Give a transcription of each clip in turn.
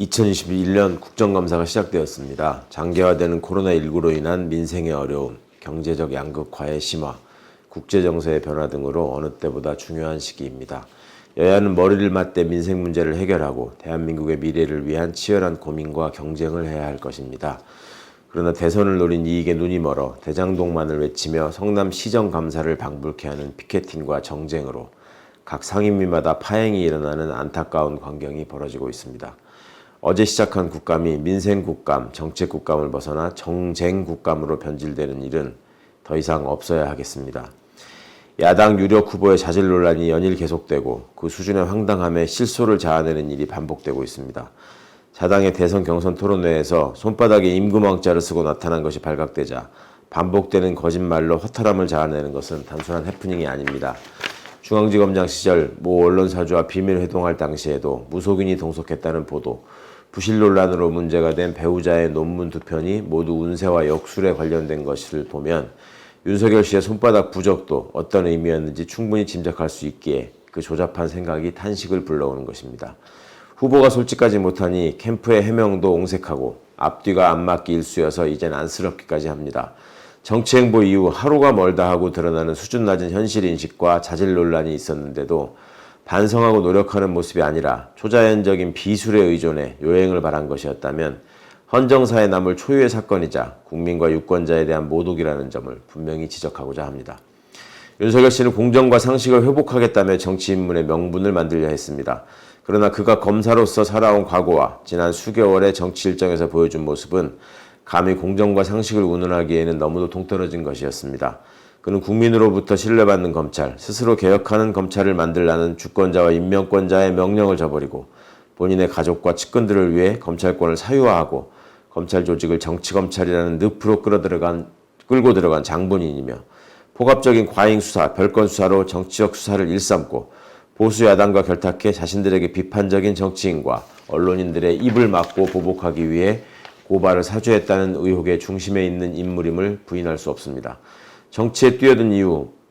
2021년 국정감사가 시작되었습니다. 장기화되는 코로나19로 인한 민생의 어려움, 경제적 양극화의 심화, 국제정세의 변화 등으로 어느 때보다 중요한 시기입니다. 여야는 머리를 맞대 민생 문제를 해결하고 대한민국의 미래를 위한 치열한 고민과 경쟁을 해야 할 것입니다. 그러나 대선을 노린 이익에 눈이 멀어 대장동만을 외치며 성남시정 감사를 방불케 하는 피켓팅과 정쟁으로 각 상임위마다 파행이 일어나는 안타까운 광경이 벌어지고 있습니다. 어제 시작한 국감이 민생국감, 정책국감을 벗어나 정쟁국감으로 변질되는 일은 더 이상 없어야 하겠습니다. 야당 유력 후보의 자질 논란이 연일 계속되고 그 수준의 황당함에 실소를 자아내는 일이 반복되고 있습니다. 자당의 대선 경선 토론회에서 손바닥에 임금왕자를 쓰고 나타난 것이 발각되자 반복되는 거짓말로 허탈함을 자아내는 것은 단순한 해프닝이 아닙니다. 중앙지검장 시절 모 언론사주와 비밀회동할 당시에도 무속인이 동석했다는 보도, 부실 논란으로 문제가 된 배우자의 논문 2편이 모두 운세와 역술에 관련된 것을 보면 윤석열 씨의 손바닥 부적도 어떤 의미였는지 충분히 짐작할 수 있기에 그 조잡한 생각이 탄식을 불러오는 것입니다. 후보가 솔직하지 못하니 캠프의 해명도 옹색하고 앞뒤가 안 맞기 일쑤여서 이젠 안쓰럽기까지 합니다. 정치행보 이후 하루가 멀다 하고 드러나는 수준 낮은 현실인식과 자질 논란이 있었는데도 반성하고 노력하는 모습이 아니라 초자연적인 비술에 의존해 요행을 발한 것이었다면 헌정사에 남을 초유의 사건이자 국민과 유권자에 대한 모독이라는 점을 분명히 지적하고자 합니다. 윤석열 씨는 공정과 상식을 회복하겠다며 정치인문의 명분을 만들려 했습니다. 그러나 그가 검사로서 살아온 과거와 지난 수개월의 정치 일정에서 보여준 모습은 감히 공정과 상식을 운운하기에는 너무도 동떨어진 것이었습니다. 그는 국민으로부터 신뢰받는 검찰, 스스로 개혁하는 검찰을 만들라는 주권자와 임명권자의 명령을 저버리고 본인의 가족과 측근들을 위해 검찰권을 사유화하고 검찰 조직을 정치검찰이라는 늪으로 끌고 들어간 장본인이며 폭압적인 과잉 수사, 별건 수사로 정치적 수사를 일삼고 보수 야당과 결탁해 자신들에게 비판적인 정치인과 언론인들의 입을 막고 보복하기 위해 고발을 사주했다는 의혹의 중심에 있는 인물임을 부인할 수 없습니다. 정치에 뛰어든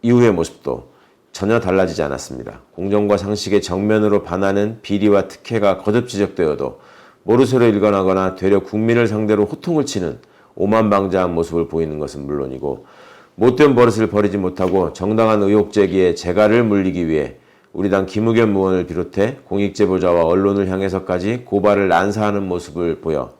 이후의 모습도 전혀 달라지지 않았습니다. 공정과 상식에 정면으로 반하는 비리와 특혜가 거듭 지적되어도 모르쇠로 일관하거나 되려 국민을 상대로 호통을 치는 오만방자한 모습을 보이는 것은 물론이고 못된 버릇을 버리지 못하고 정당한 의혹 제기에 재갈을 물리기 위해 우리 당 김의겸 의원을 비롯해 공익제보자와 언론을 향해서까지 고발을 난사하는 모습을 보여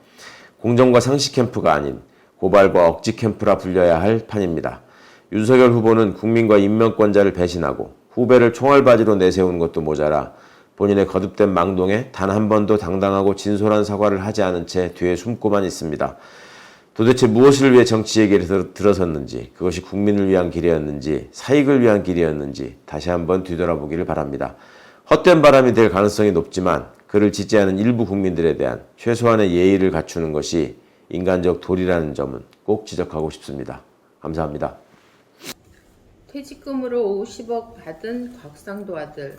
공정과 상식 캠프가 아닌 고발과 억지 캠프라 불려야 할 판입니다. 윤석열 후보는 국민과 임명권자를 배신하고 후배를 총알바지로 내세우는 것도 모자라 본인의 거듭된 망동에 단 한 번도 당당하고 진솔한 사과를 하지 않은 채 뒤에 숨고만 있습니다. 도대체 무엇을 위해 정치 얘기를 들어섰는지, 그것이 국민을 위한 길이었는지, 사익을 위한 길이었는지 다시 한번 뒤돌아보기를 바랍니다. 헛된 바람이 될 가능성이 높지만 그를 지지하는 일부 국민들에 대한 최소한의 예의를 갖추는 것이 인간적 도리라는 점은 꼭 지적하고 싶습니다. 감사합니다. 퇴직금으로 50억 받은 곽상도 아들,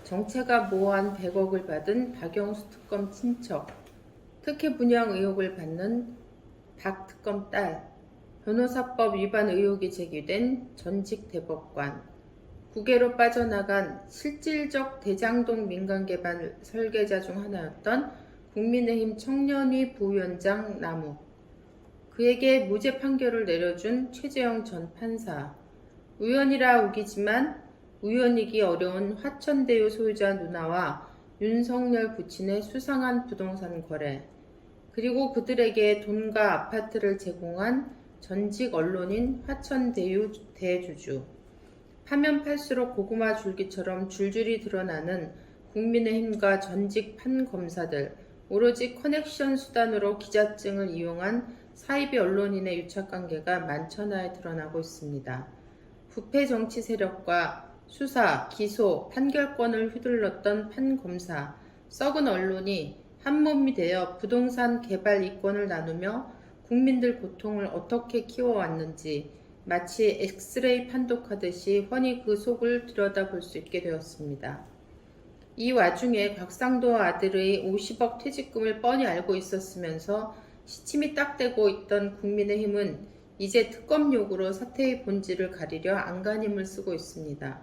정체가 모호한 100억을 받은 박영수 특검 친척, 특혜 분양 의혹을 받는 박 특검 딸, 변호사법 위반 의혹이 제기된 전직 대법관, 국외로 빠져나간 실질적 대장동 민간개발 설계자 중 하나였던 국민의힘 청년위 부위원장 남욱, 그에게 무죄 판결을 내려준 최재형 전 판사, 우연이라 우기지만 우연이기 어려운 화천대유 소유자 누나와 윤석열 부친의 수상한 부동산 거래, 그리고 그들에게 돈과 아파트를 제공한 전직 언론인 화천대유 대주주, 파면 팔수록 고구마 줄기처럼 줄줄이 드러나는 국민의힘과 전직 판검사들, 오로지 커넥션 수단으로 기자증을 이용한 사이비 언론인의 유착관계가 만천하에 드러나고 있습니다. 부패 정치 세력과 수사, 기소, 판결권을 휘둘렀던 판검사, 썩은 언론이 한몸이 되어 부동산 개발 이권을 나누며 국민들 고통을 어떻게 키워왔는지 마치 엑스레이 판독하듯이 훤히 그 속을 들여다볼 수 있게 되었습니다. 이 와중에 곽상도 아들의 50억 퇴직금을 뻔히 알고 있었으면서 시침이 딱 되고 있던 국민의힘은 이제 특검 요구로 사태의 본질을 가리려 안간힘을 쓰고 있습니다.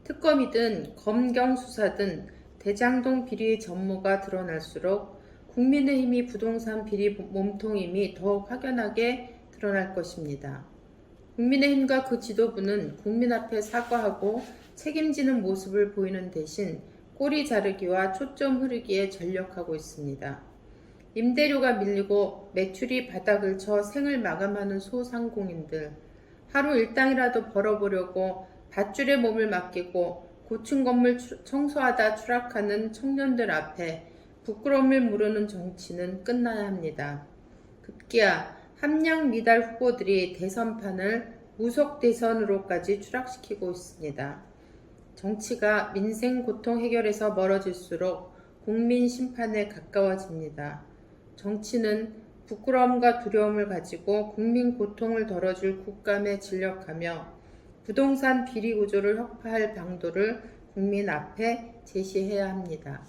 특검이든 검경 수사든 대장동 비리의 전모가 드러날수록 국민의힘이 부동산 비리 몸통임이 더욱 확연하게 드러날 것입니다. 국민의힘과 그 지도부는 국민 앞에 사과하고 책임지는 모습을 보이는 대신 꼬리 자르기와 초점 흐르기에 전력하고 있습니다. 임대료가 밀리고 매출이 바닥을 쳐 생을 마감하는 소상공인들, 하루 일당이라도 벌어보려고 밧줄에 몸을 맡기고 고층 건물 청소하다 추락하는 청년들 앞에 부끄러움을 모르는 정치는 끝나야 합니다. 급기야 함량 미달 후보들이 대선판을 무속 대선으로까지 추락시키고 있습니다. 정치가 민생 고통 해결에서 멀어질수록 국민 심판에 가까워집니다. 정치는 부끄러움과 두려움을 가지고 국민 고통을 덜어줄 국감에 진력하며 부동산 비리 구조를 혁파할 방도를 국민 앞에 제시해야 합니다.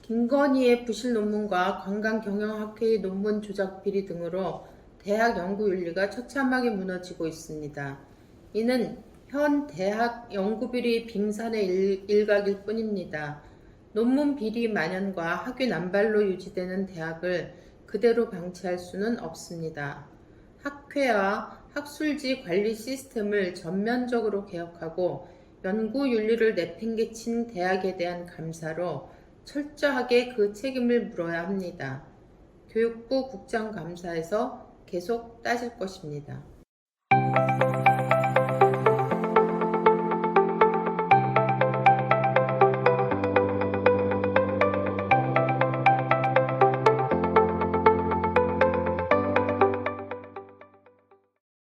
김건희의 부실 논문과 관광경영학회의 논문 조작 비리 등으로 대학 연구윤리가 처참하게 무너지고 있습니다. 이는 현 대학 연구비리 빙산의 일각일 뿐입니다. 논문 비리 만연과 학위 남발로 유지되는 대학을 그대로 방치할 수는 없습니다. 학회와 학술지 관리 시스템을 전면적으로 개혁하고 연구윤리를 내팽개친 대학에 대한 감사로 철저하게 그 책임을 물어야 합니다. 교육부 국정감사에서 계속 따질 것입니다.